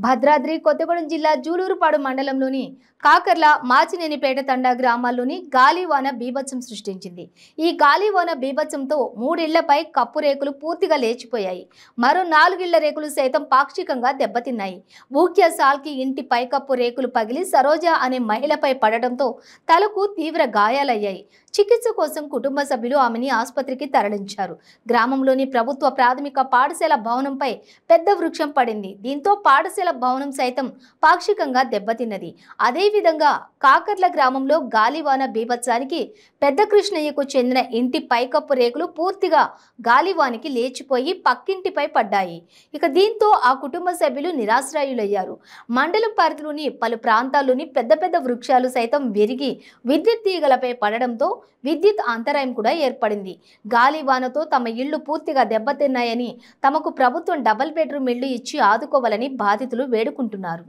భద్రాద్రి కొత్తగూడెం జిల్లా జూలూరుపాడు మండలంలోని కాకర్ల మాచినేనిపేట తండా గ్రామాల్లోని గాలివాన బీభత్సం సృష్టించింది. ఈ గాలివాన బీభత్సంతో 3 ఇళ్లపై కప్పు రేకులు పూర్తిగా లేచిపోయాయి. మరో 4 ఇళ్ల రేకులు సైతం పాక్షికంగా దెబ్బతిన్నాయి. ముఖ్య సాల్కి ఇంటి పైకప్పు రేకులు పగిలి సరోజ అనే మహిళపై పడడంతో తలకు తీవ్ర గాయాలయ్యాయి. చికిత్స కోసం కుటుంబ సభ్యులు ఆమెని ఆసుపత్రికి తరలించారు. గ్రామంలోని ప్రభుత్వ ప్రాథమిక పాఠశాల భవనంపై పెద్ద వృక్షం పడింది. దీంతో పాఠశాల భవనం సైతం పాక్షికంగా దెబ్బతిన్నది. అదేవిధంగా కాకర్ల గ్రామంలో గాలివాన బీభత్సానికి పెద్ద కృష్ణయ్యకు చెందిన ఇంటి పైకప్పు రేకులు పూర్తిగా గాలివానికి లేచిపోయి పక్కింటిపై పడ్డాయి. దీంతో ఆ కుటుంబ సభ్యులు నిరాశ్రయులయ్యారు. మండలం పరిధిలోని పలు ప్రాంతాల్లోని పెద్ద పెద్ద వృక్షాలు సైతం విరిగి విద్యుత్ తీగలపై పడడంతో విద్యుత్ అంతరాయం కూడా ఏర్పడింది. గాలివానతో తమ ఇళ్లు పూర్తిగా దెబ్బతిన్నాయని, తమకు ప్రభుత్వం డబుల్ బెడ్రూమ్ ఇళ్లు ఇచ్చి ఆదుకోవాలని బాధితులు వేడుకుంటున్నారు.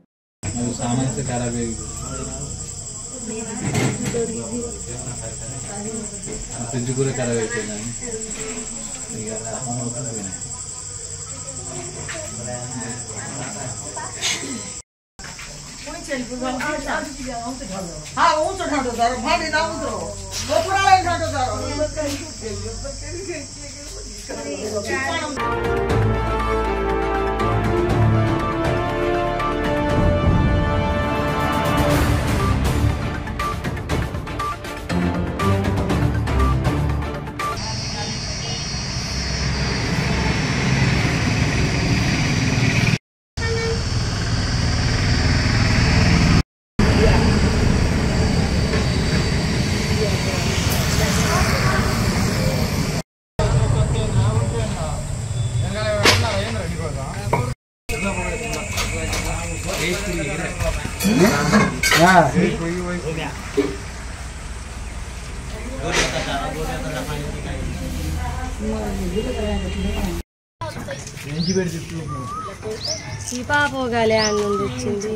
సీపాపోగాలి అన్నంది వచ్చింది.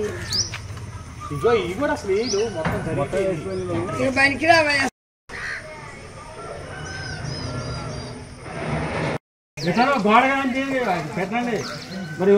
గోడగా పెట్టండి మరి